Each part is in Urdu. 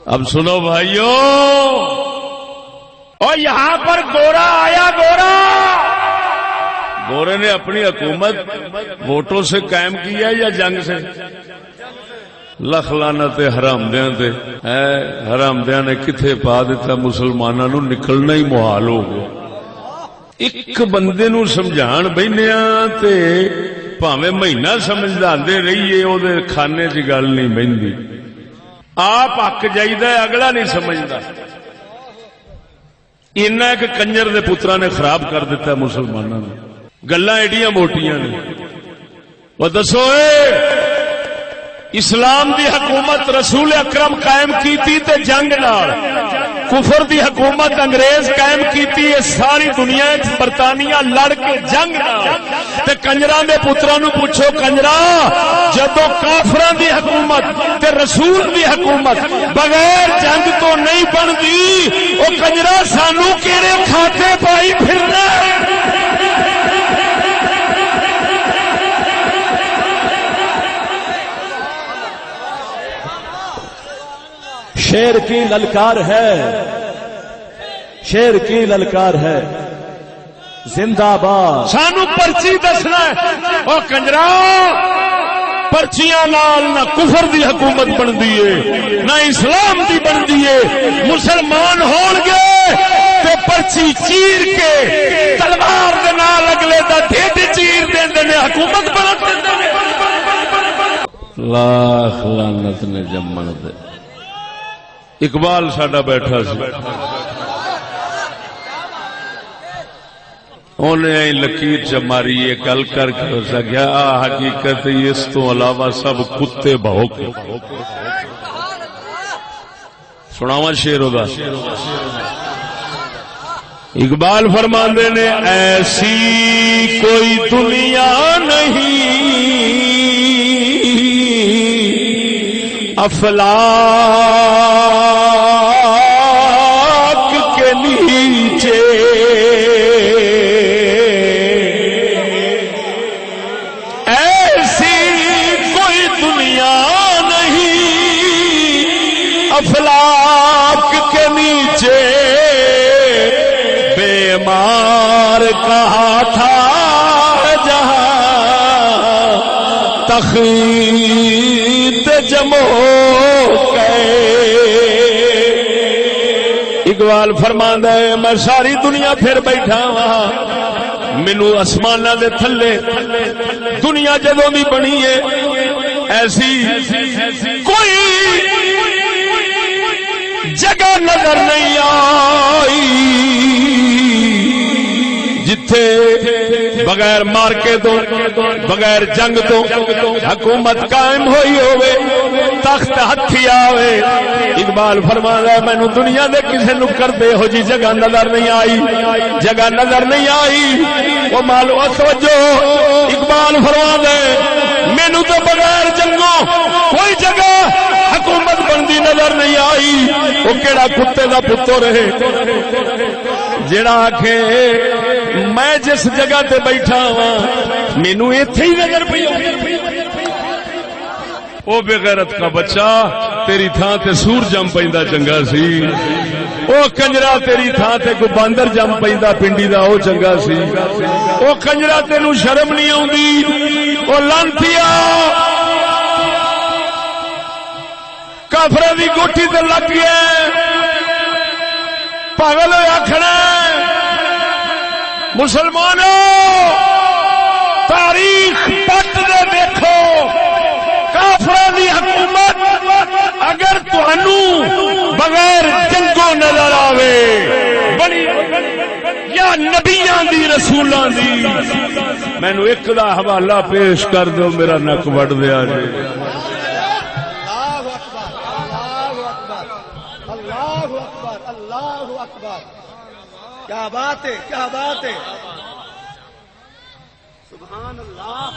اب سنو بھائیو، اور یہاں پر گورا آیا، گورے نے اپنی حکومت ووٹوں سے قائم کیا یا جنگ سے؟ لکھ لعنت حرامدیاں تے، حرامدیاں نے کتھے پا دیتا مسلماناں نو نکلنا ہی محال ہو گیا۔ ایک بندے نو سمجھان بہنیاں تے پاویں مہینہ سمجھاندے رہیے او دے کھانے چ گل نہیں بہندی، آپ حق جائیدا ہے اگلا نہیں سمجھدا۔ اینا ایک کنجر دے پتراں نے خراب کر دیتا مسلماناں نو، گلاں ایڈیاں موٹیاں نے۔ وہ دسو اسلام دی حکومت رسول اکرم قائم کیتی تے جنگ نال، کفر دی حکومت انگریز قائم کیتی ہے ساری دنیا برطانیہ لڑ کے جنگ نال۔ تے کنجراں دے پتراں نو پوچھو، کنجرا جدوں کافراں دی حکومت تے رسول دی حکومت بغیر جنگ تو نہیں بندی، او کنجرا سانو کیڑے کھاتے پائی پھرنا؟ شیر کی للکار ہے، شیر کی للکار ہے، زندہ باد۔ سانو پرچی دسنا ہے او کنجرا، پرچیاں نال نہ کفر دی حکومت بندی ہے نہ اسلام دی بندی ہے۔ مسلمان ہون گے تے پرچی چیر کے تلوار دے نال اگلے دا ڈھڈ چیر دیندے نے، حکومت بنا دیندے نے۔ لاکھ لعنت نے جمن دے۔ اقبال ساڈا بیٹھا سی، انہیں لکیر چ ماری یہ گل کر کے ہو سکیا حقیقت اس تو علاوہ سب کتے بھوک۔ سناواں شعر دا، اقبال فرماندے نے ایسی کوئی دنیا نہیں افلاک کے نیچے، ایسی کوئی دنیا نہیں افلاک کے نیچے، بیمار کہا تھا جہاں تخیط جمع اقبال فرماندا ہے میں ساری دنیا پھر بیٹھا ہاں، مینو آسماناں دے تھلے دنیا جدوں دی بنی ہے ایسی کوئی جگہ نظر نہیں آئی جتھے بغیر مارکے تو بغیر جنگ تو حکومت قائم ہوئی ہوئے، تخت ہتھی آوے۔ اقبال فرماتا ہے مینوں دنیا دے کسے نکر دے ہو جی جگہ نظر نہیں آئی، جگہ نظر نہیں آئی۔ وہ مالو توجہ، اقبال فرماتا ہے مینوں تو بغیر جنگوں کوئی جگہ حکومت بندی نظر نہیں آئی۔ وہ کیڑا کتے دا پتر ہے جیڑا آکھے میں جس جگہ تے بیٹھا ہاں مینوں ایتھے ہی نظر پئی۔ او بے غیرت کا بچہ تیری تھاں تے سور جم پیندا چنگا سی، او کنجرا تیری تھاں تے کوئی باندر جم پیندا پنڈی دا او چنگا سی۔ او کنجرا تینوں شرم نہیں آوندی، او لانتیا کافراں دی گوٹھی تے لگ گیا پاگل ہویا کھڑا۔ مسلمانوں تاریخ پٹ دے دیکھو، کافراں دی حکومت اگر تانوں بغیر جنگوں نظر آوے بڑی یا نبیاں دی رسولاں دی، مینوں ایک دا حوالہ پیش کر دو میرا نک وڈ دیا جی۔ کیا بات ہے، کیا بات ہے، سبحان اللہ۔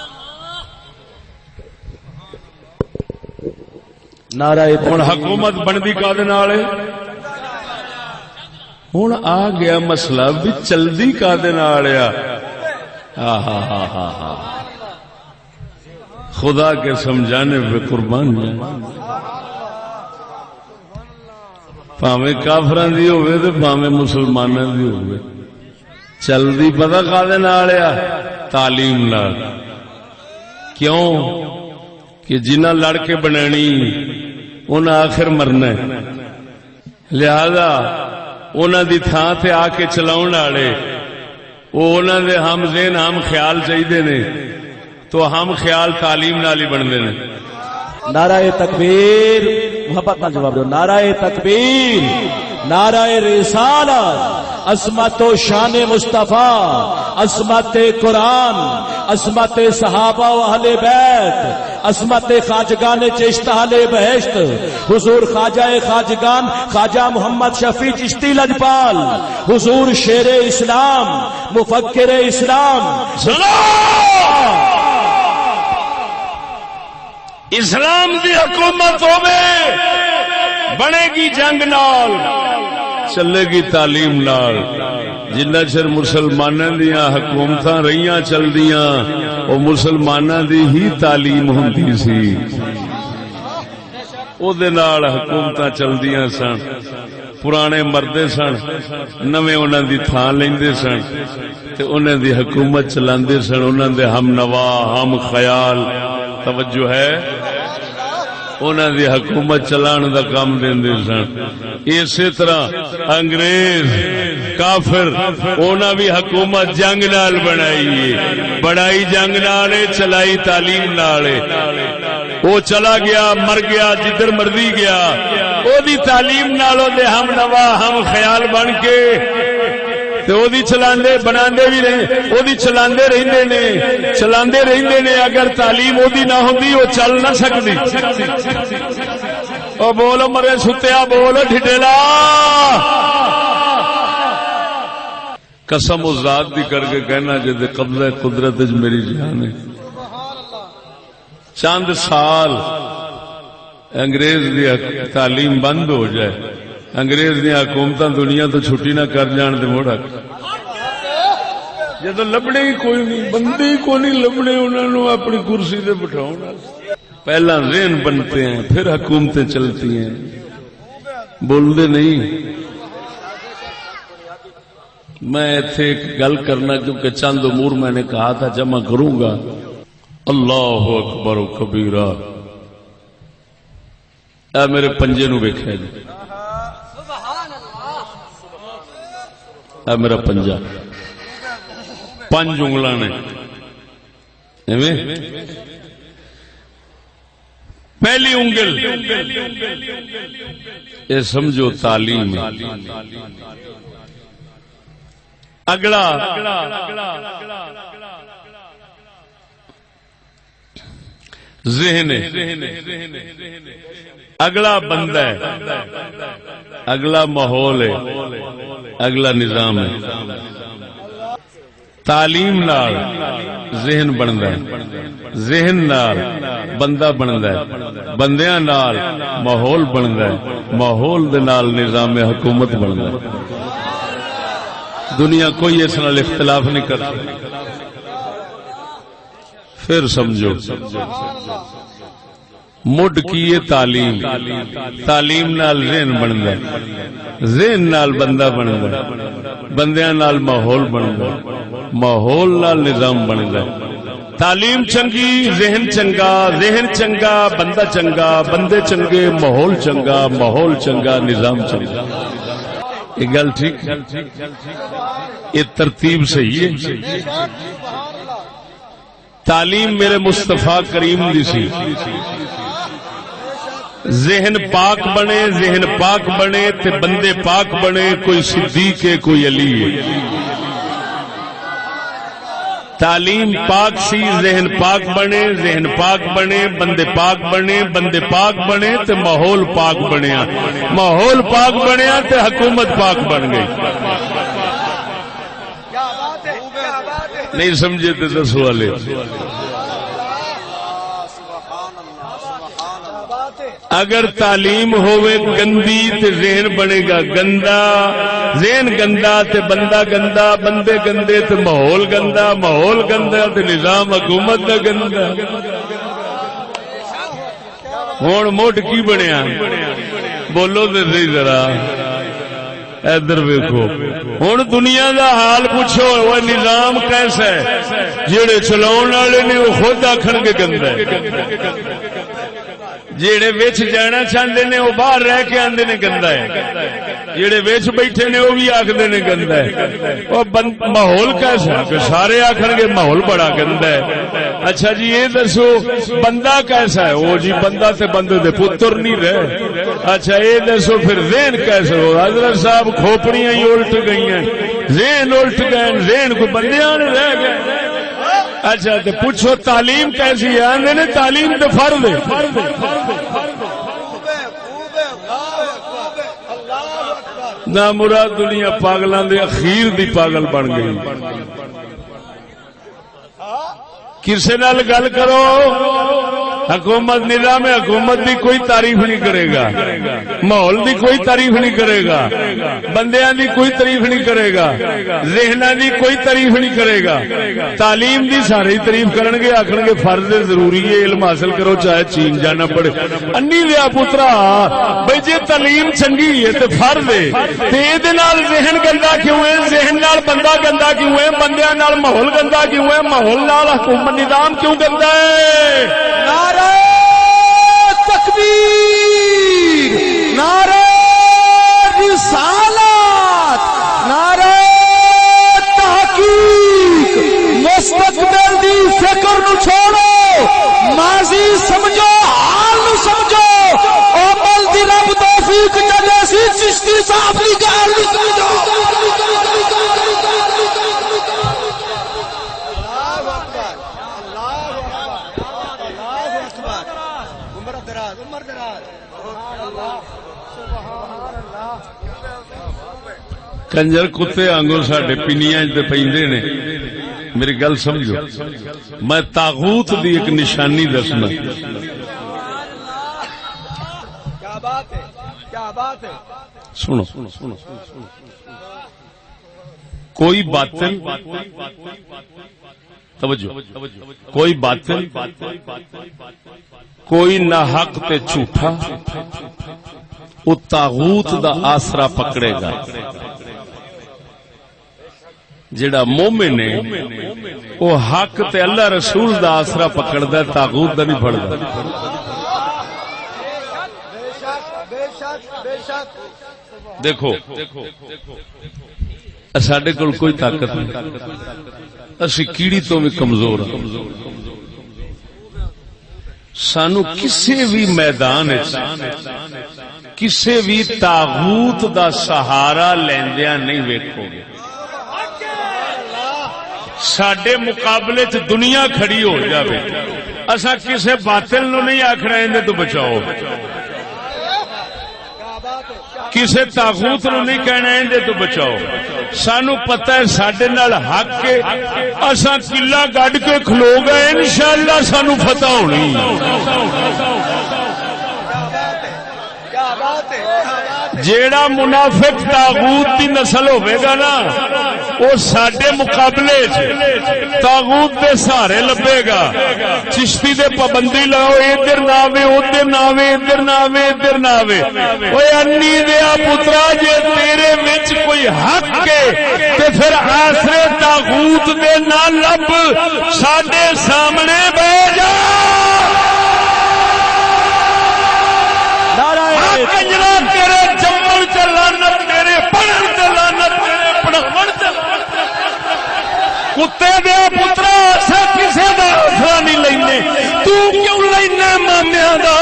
نعرہ ہن حکومت بندی کادے نال ہے؟ ہن آ گیا مسئلہ بھی چلدی کادے نال ہے؟ ہاں ہاں ہاں ہاں ہاں، خدا کے سمجھانے پہ قربان جائیں۔ بھاویں کافراں دی ہوے تے بھاویں مسلماناں دی ہوے چلدی پتہ کادے نال آ تعلیم نال کیوں کہ جنہ لڑ کے بنانی انہاں آخر مرنا ہے لہذا انہاں دی تھاں تے آ کے چلاؤن والے وہ انہاں دے ہم ذہن ہم خیال چاہیے نے تو ہم خیال تعلیم نال ہی بندے نے نعرہ تکبیر محبت کا جواب دو نعرہ تکبیر نعرہ رسالت عظمت و شان مصطفیٰ عظمت قرآن عظمت صحابہ و اہل بیت عظمت خواجگان چشت اہل بہشت حضور خواجہ خواجگان خواجہ محمد شفیع چشتی لجپال حضور شیر اسلام مفکر اسلام اسلام دی حکومت ہوے بنے گی جنگ نال چلے گی تعلیم نال جنہ چر مسلماناں دیاں حکومتاں رہیاں چلدیاں او مسلماناں دی ہی تعلیم ہوندی سی او دے نال حکومتاں چلدیاں سن پرانے مردے سن نویں انہاں دی تھاں لیندے سن تے انہاں دی حکومت چلاندے سن انہاں دے ہم نوا ہم خیال توجہ ہے انہاں دی حکومت چلان دا کام دیندے سن اسی طرح انگریز کافر انہاں بھی حکومت جنگ نال بنائی ہے بڑائی جنگ نال چلائی تعلیم نال وہ چلا گیا مر گیا جدھر مرضی گیا او دی تعلیم نال او دے ہم نوا ہم خیال بن کے چلاندے بناندے بھی رہے او دی چلاندے رہندے نے اگر تعلیم او دی نہ ہوندی وہ چل نہ سکتی او بولو مرے ستیا بولو ڈھڈیلا قسم و ذات دی کر کے کہنا جے قبضہ قدرت وچ میری جان ہے چند سال انگریز دی تعلیم بند ہو جائے انگریز دی حکومتاں دنیا تو چھٹی نہ کر جان دے موڑا جدو لبنے ہی کوئی نہیں بندے ہی کوئی نہیں لبنے انہوں نے اپنی کرسی تے بٹھاؤنا پہلا ذہن بنتے ہیں پھر حکومتیں چلتی ہیں بول دے نہیں میں ایتھے ایک گل کرنا کیونکہ چند امور میں نے کہا تھا جمع کروں گا اللہ اکبر و کبیرہ اے میرے پنجے نو ویکھیا جی اے میرا پنجا پنج انگلاں نے ایویں پہلی انگل یہ سمجھو تعلیم ہے اگلا ذہن اگلا بندہ ہے اگلا ماحول ہے اگلا نظام ہے تعلیم نال ذہن بندا ہے ذہن نال بندہ بندا ہے بندیاں نال ماحول بندا ہے ماحول دے نال نظام حکومت بندا ہے دنیا کوئی اس نال اختلاف نہیں کرتی پھر سمجھو مڈ کی تعلیم تعلیم نال ذہن بندا ہے ذہن نال بندہ بندا ہے بندیاں نال ماحول بندا ہے ماحول نال نظام بندا ہے تعلیم چنگی ذہن چنگا ذہن چنگا بندہ چنگا بندے چنگے ماحول چنگا ماحول چنگا نظام چنگا یہ گل ٹھیک یہ ترتیب صحیح ہے تعلیم میرے مصطفیٰ کریم دی سی ذہن پاک بنے ذہن پاک بنے تے بندے پاک بنے کوئی صدیق ہے کوئی علی ہے تعلیم پاک سی ذہن پاک بنے ذہن پاک بنے بندے پاک بنے بندے پاک بنے تے ماحول پاک بنیا ماحول پاک بنیا تے حکومت پاک بن گئی نہیں سمجھے تے دس والے اگر تعلیم ہوئے گندی تے ذہن بنے گا گندا ذہن گندا تے بندہ گندا بندے گندے تے ماحول گندا ماحول گندا تے نظام حکومت دا گندا ہن موٹ کی بنیا بولو تو صحیح ذرا ادھر ویکھو ہن دنیا دا حال پوچھو وہ نظام کیسا ہے جڑے چلاؤن والے نے وہ خود آکھن گے گندا ہے جڑے وچ جانا چاہندے نے وہ باہر رہ کے آندے نے گندا ہے جڑے وچ بیٹھے نے وہ بھی آکھدے نے گندا ہے اور ماحول کیسا کہ سارے آکھن گے ماحول بڑا گندا ہے اچھا جی یہ دسو بندہ کیسا ہے وہ جی بندہ تے بندے دے پتر نہیں رہے اچھا یہ دسو پھر ذہن کیسے ہو حضرت صاحب کھوپڑیاں ہی الٹ گئی ہیں ذہن الٹ گئے ذہن کو بندیاں نے رہ گئے اچھا تو پوچھو تعلیم کیسی ہے آندے نے تعلیم تو فرض ہے نہ مراد دنیا پاگلاں دے اخیر دی پاگل بن گئی کسے نال گل کرو حکومت نظام حکومت دی کوئی تعریف نہیں کرے گا ماحول دی کوئی تعریف نہیں کرے گا بندیاں دی کوئی تعریف نہیں کرے گا ذہناں دی کوئی تعریف نہیں کرے گا تعلیم دی ساری تعریف کرن گے آکھن گے فرض ضروری ہے علم حاصل کرو چاہے چین جانا پڑے انی دیا پترا بھئی جے تعلیم چنگی ہے تے فرض ہے تے دے نال ذہن گندا کیوں ہے ذہن نال بندہ گندا کیوں ہے بندیاں نال ماحول گندا کیوں ہے ماحول نال حکومت نظام کیوں گندا ہے نعرہ تکبیر نعرہ رسالت نعرہ تحقیق مستقبل دی فکر نو چھوڑو ماضی سمجھو حال نو سمجھو عمل دی رب توفیق چلے سی چشتی صاحب دی گل نو سمجھو کنجر کتے آنگو ساڈے پنیاں تے پیندے نے میری گل سمجھو میں طاغوت دی ایک نشانی دسنا کیا بات ہے کیا بات ہے سنو کوئی باطل توجہ کوئی باطل کوئی ناحق تے جھوٹا وہ طاغوت دا آسرا پکڑے گا جڑا مومن ہے وہ حق تے اللہ رسول دا آسرا پکڑدا ہے طاغوت دا نہیں پھڑدا دیکھو ساڈے کول کوئی طاقت نہیں اسی کیڑی تو بھی کمزور ہاں سانو کسی بھی میدان کسی بھی طاغوت دا سہارا لیندیاں نہیں ویکھو گے ساڈے مقابلے چ دنیا کھڑی ہو جاوے اساں کسے باطل نو نہیں آکھنا ایں تو بچاؤ کسے طاغوت نو نہیں کہنا ایں تو بچاؤ سانو پتہ ہے ساڈے نال حق کے اساں قلعہ گڈ کے کھلو گئے انشاءاللہ سانو فتح ہونی جیڑا منافق طاغوت دی نسل ہوے گا نا وہ ساڈے مقابلے طاغوت دے سہارے لبے گا چشتی دے پابندی لاؤ ادھر نہ آوے ادھر نہ آوے ادھر نہ آوے ادھر نہ آوے اوے انی دیا پترا جے تیرے وچ کوئی حق ہے تے پھر آسرے طاغوت دے نہ لب ساڈے سامنے بیٹھ جا کنجرا تیرے جمل چ لعنت تیرے پڑھن تے لعنت تیرے پڑھاون تے کتے دے پترا اسا کسے دا آسرا نہیں لینے تو کیوں لینا مامیاں دا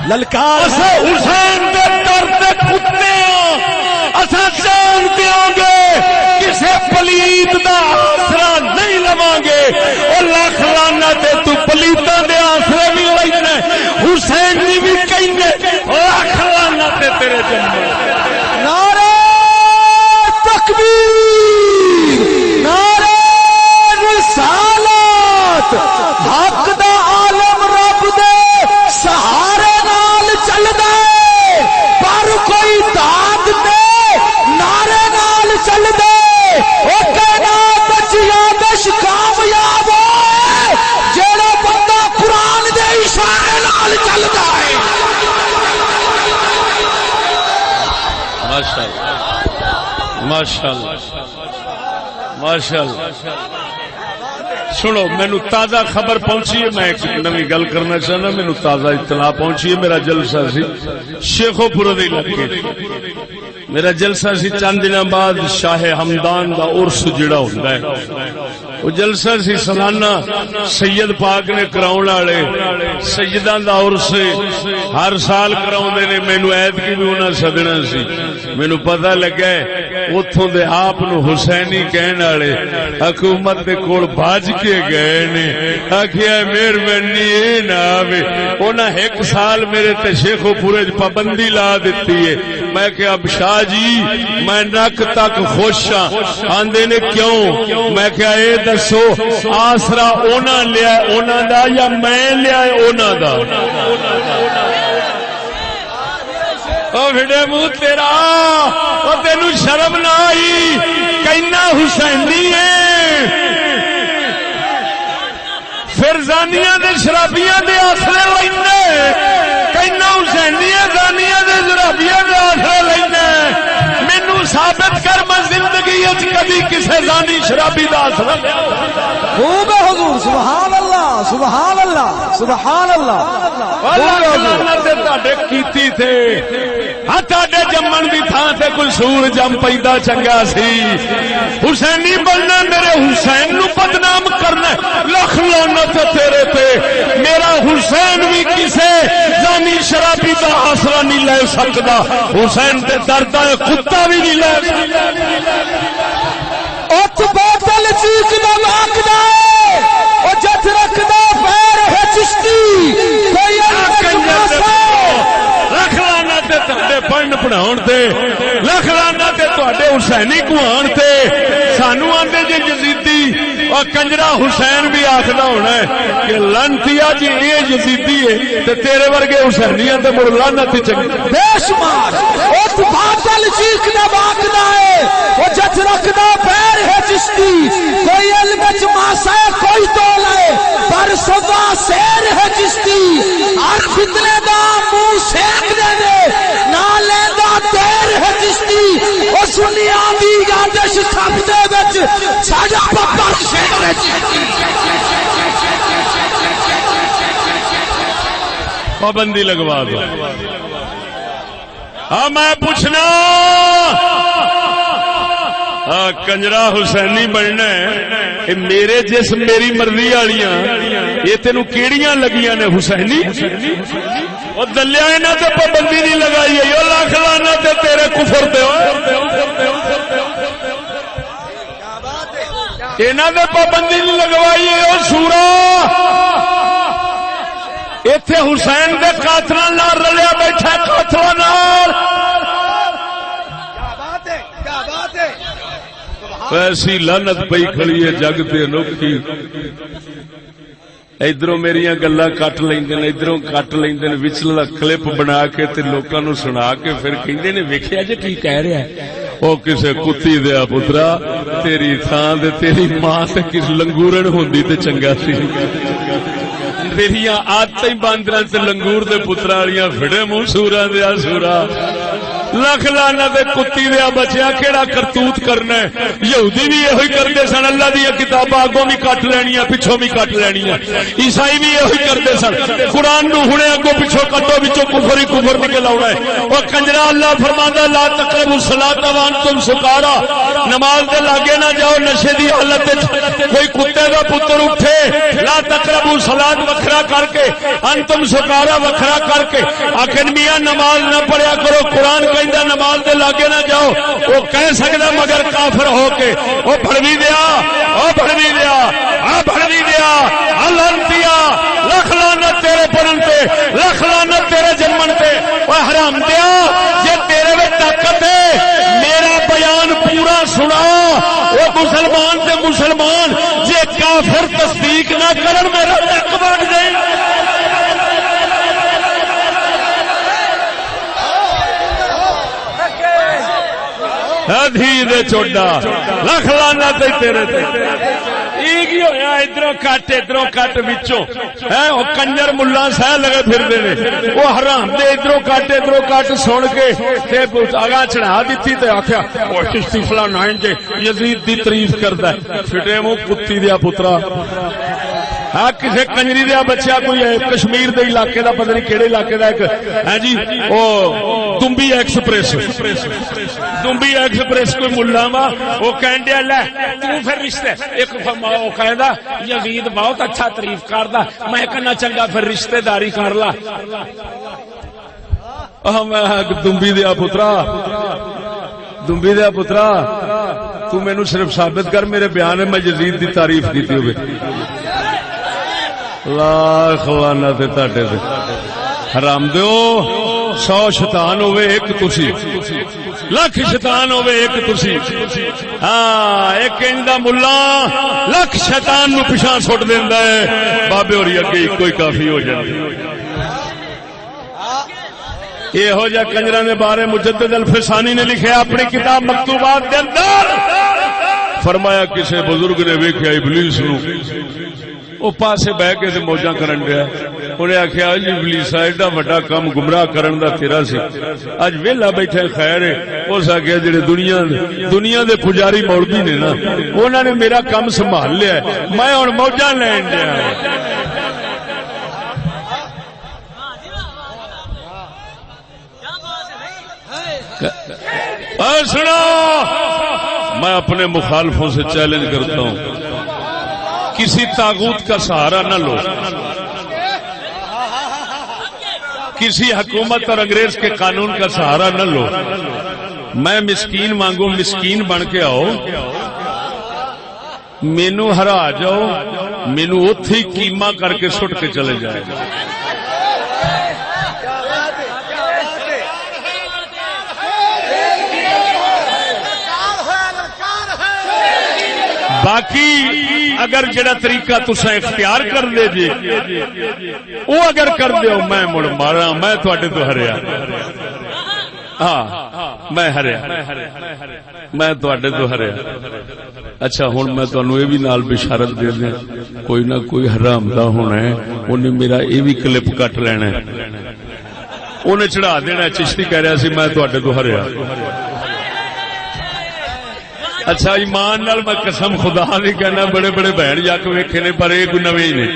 للکار اسا حسین دے در تے کتے اسا جان دیاں گے کسے پلیت دا آسرا نہیں لواں گے او لاکھ لعنت تو پلیتاں دے آسرے بھی لینا حسین جی بھی کہیں گے لاکھ لعنت تیرے جنم نعرہ تکبیر نعرہ رسالت حق دا عالم رب دے سہارے نال چلدا ہے پر کوئی داد دے نعرے نال چلدا ہے او کائنات جیادش کامیاب ہوئے جیڑا بندہ قرآن دے اشارے نال چلدا ہے ماشاءاللہ ماشاءاللہ ماشاءاللہ. سنو مینو تازہ خبر پہنچی ہے، میں ایک نوی گل کرنا چاہنا. مینو تازہ اطلاع پہنچی ہے، میرا جلسہ سی شیخو پورے دے علاقے، میرا جلسہ سی چند دن بعد شاہ ہمدان دا عرس جڑا ہوندا ہے، وہ جلسہ سی سالانہ سید پاک نے کراؤن والے سیداں دا عرس ہر سال کراوندے نے. مینو عید کی بھی انہاں سدنا سی. مینو پتہ لگا اوتھوں دے آپ نو حسینی کہن والے حکومت دے کول بھج کے گئے نے. آکھیا مہربانی اے نہ آوے. انہاں ایک سال میرے تے شیخو پورے پابندی لا دتی ہے. میں کہ اب شاہ جی میں نک تک خوش ہاں. آندے نے کیوں؟ میں کہ اے دسو آسرا انہاں لیا انہاں دا یا میں لیا انہاں دا؟ او بھڑے منہ تیرا، او تینو شرم نہ آئی؟ کہنا حسینی ہے پھر زانیاں دے شرابیاں دے آسرے لینے. کہنا حسینی ہے زانیاں دے شرابیاں دے آسرے لینے. مینو ثابت کر میں زندگی کبھی کسے زانی شرابی دا آسرا لیا. خوب ہے حضور. سبحان اللہ سبحان اللہ سبحان اللہ. کیتی تھے جمن کی تھان سے کوئی سور جم پیدا چنگا سی. حسینی بننا میرے حسین نو بدنام کرنا. لکھ لعنت تیرے تے. میرا حسین بھی کسے زانی شرابی کا آسرا نہیں لے سکتا. حسین تے درد کتا بھی نہیں لے سکتا. بوتل چیخنا مانگنا وہ جت رکھنا پیر ہے چشتی. لکھ لانا پڑھن پڑھاؤ تے، لکھ لانا حسینی گوان تے. سانو آدھے جی یزیدی اور کنجرا حسین بھی آخر ہونا ہے کہ لانتیا جی یہ یزیدی ہے تے تیرے ورگے حسینیاں تے مڑ لعنت چنگی. بے شمار اس باطل چیخنا مانگنا ہے وہ جت رکھنا پیر ہے چشتی. کوئی علم ماسا ہے کوئی تول ہے پر سزا سیر ہے چشتی. ہر فتنے دا منہ سیک دے دے نہ لینا دیر ہے چشتی. وہ سنیا دی گردش سب دے وچ ساڈا پپا شیر ہے چشتی. پابندی لگوا دو. ہاں میں پوچھنا کنجرا حسینی بننا ہے میرے جسم میری مرضی والیاں یہ تینوں کیڑیاں لگیاں نے حسینی؟ اور دلیا انہاں تے پابندی نہیں لگائی ہے. یہ لاکھ لانا تے تیرے کفر تے انہاں تے پابندی نہیں لگوائی ہے. او سورا ایتھے حسین دے قاتلاں نال رلیا بیٹھا قاتلاں نال. ایسی لعنت پئی کھڑی ہے جگ تے انوکھی. ادھروں میریاں گلاں کٹ لیندے نے ادھروں کٹ لیندے نے وچلا کلپ بنا کے تے لوکاں نو سنا کے پھر کہندے نے ویکھیا جی کی کہہ رہا ہے. او کسے کتی دیا پترا تیری تھان تے تیری ماں تے کس لنگورن ہوندی تے چنگا سی. تیریاں عادتاں ہی باندراں تے لنگور دے پتراں والیاں پھڑے منہ سوراں دے سورا. لکھ لانا دے کتی دیا بچیا کیڑا کرتوت کرنا ہے. یہودی بھی یہ کرتے سن. اللہ دیا کتاباں اگوں بھی کٹ لینیاں پچھوں بھی کٹ لینیاں. عیسائی بھی یہ کرتے سن. قرآن نو ہنے اگوں پچھوں کٹو بچوں کفر ہی کفر نکل آنا ہے. اور کنجرا اللہ فرماندا لا تقربوا الصلاۃ وانتم سکارا. نماز دے لاگے نہ جاؤ نشے دی حالت وچ. کوئی کتے دا پتر اٹھے لا تقربوا الصلاۃ وکھرا کر کے انتم سکارا وکھرا کر کے آخر میاں نماز نہ پڑھیا کرو. قرآن نماز دے لاگے نہ جاؤ. وہ کہہ سکتا مگر کافر ہو کے وہ بھڑوی دیا وہ بھڑوی دیا آ بھڑوی دیا لعنتیا. لکھ لعنت تیرے پڑھن تے لکھ لعنت تیرے جنمن تے. وہ حرام دیا جے تیرے میں طاقت ہے میرا بیان پورا سنا. وہ مسلمان تے مسلمان جے کافر تصدیق نہ کرن میرا حق بن جائے. دھی دے چوڈا لکھ لانا تیرے تے. ٹھیک ہی ہویا ادھروں کٹ وچوں ہے وہ کنجر ملا سہ لگے پھرتے ہیں وہ حرام دے ادھروں کٹ سن کے اگاں چڑھا دیتی تے آخیا وہ چشتی فلانا جے یزید دی تعریف کرتا ہے فٹے منہ کتی دیا پترا ہاں کسی کنجری دیا بچہ کوئی ہے کشمیر دے علاقے دا پتہ نہیں کہڑے علاقے دا ایک ہے جی وہ دمبی ایکسپریس کوئی ملا وا وہ کہن دیا لے تو پھر رشتے ایک وہ کہندا یزید بہت اچھا تعریف کردا میں کہنا چنگا پھر رشتے داری کر لا میں دمبی دیا پترا تو مینوں صرف ثابت کر میرے بیان میں یزید دی تعریف کیتی ہوئے لاکھ لعنت تے تاڈے تے حرام دیو 100 شیطان ہوئے ایک تسی لاکھ شیطان ہوئے ایک تسی ہاں ایک اندا ملا لاکھ شیطان نو پیچھے سٹ دیندا ہے بابے ہوری اگے کوئی کافی ہو جاندی یہ ہو جا کنجراں دے بارے مجدد الفسانی نے لکھیا اپنی کتاب مکتوبات دے اندر فرمایا کسے بزرگ نے ویکھیا ابلیس نو وہ پاسے بہ کے موجاں کرن دیا انہیں آخیا جی ابلیس ایڈا وڈا کام گمراہ کرن دا تیرا سی اج ویلا بیٹھے خیر ہے اس آخیا جڑے دنیا دے پجاری مولوی نے نا انہوں نے میرا کام سنبھال لیا میں ہن موجاں لین دیا سنو میں اپنے مخالفوں سے چیلنج کرتا ہوں کسی طاغوت کا سہارا نہ لو کسی حکومت اور انگریز کے قانون کا سہارا نہ لو میں مسکین مانگو مسکین بن کے آؤ مینو ہرا جاؤ مینو اوتھے ہی کیما کر کے سٹ کے چلے جائے باقی اگر جڑا طریقہ تسا اختیار کر دے جی وہ اگر کر دیو میں مڑ مارا میں تواڈے تو ہریا ہاں میں ہریا میں تواڈے تو ہریا اچھا ہن میں تانوں یہ بھی نال بشارت دے دیں کوئی نہ کوئی حرام دا ہونا ہے انہیں میرا یہ بھی کلپ کٹ لینا ہے انہیں چڑھا دینا چشتی کہہ رہا سی میں تواڈے تو ہریا اچھا ایمان نال میں قسم خدا نہیں کہنا بڑے بڑے بہن جا کے ویکھے نے پر یہ کوئی نویں ہی نہیں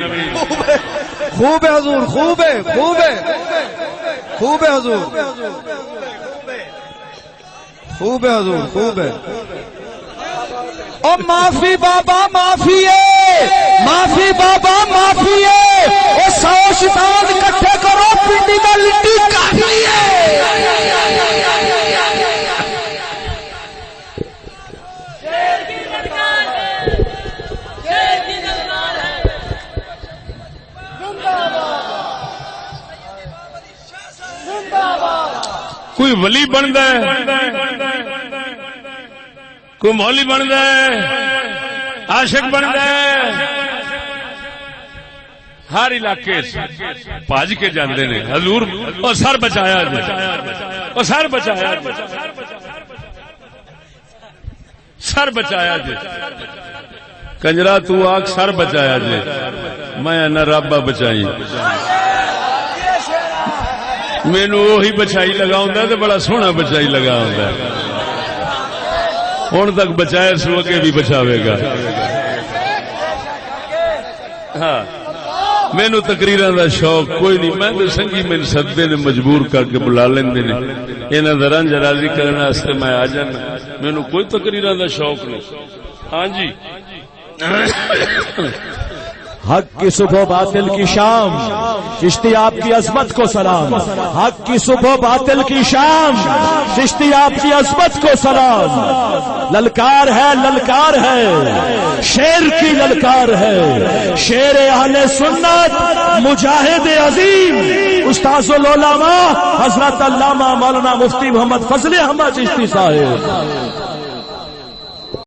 خوب ہے حضور خوب ہے خوب ہے خوب ہے حضور خوب ہے حضور خوب ہے او معافی بابا معافی ہے معافی بابا معافی ہے او 100 شیطان اکٹھے کرو پنڈی دا لٹی کافی ہے کوئی ولی بنتا ہے کوئی مولوی بنتا ہے عاشق بنتا ہے ہر علاقے بھاج کے جاندے نے حضور اور سر بچایا جی اور سر بچایا جی سر بچایا جی کنجرا تو آگ سر بچایا جی میں نہ رابا بچائی مینو وہی بچائی لگا ہوں تو بڑا سونا بچائی لگا ہوں ہوں تک بچایا سو کے بھی بچاوے گا ہاں مینو تقریراں دا شوق کوئی نہیں میں تو سنگی میں سدے نے مجبور کر کے بلا لیندے نے انہاں دا رنج راضی کرنے واسطے میں آ جانا مینو کوئی تقریراں دا شوق نہیں ہاں جی حق کی صبح باطل کی شام چشتی آپ کی عظمت کو سلام حق کی صبح باطل کی شام چشتی آپ کی عظمت کو سلام للکار ہے شیر کی للکار ہے شیر اہل سنت مجاہد عظیم استاذ العلماء حضرت علامہ مولانا مفتی محمد فضل احمد چشتی صاحب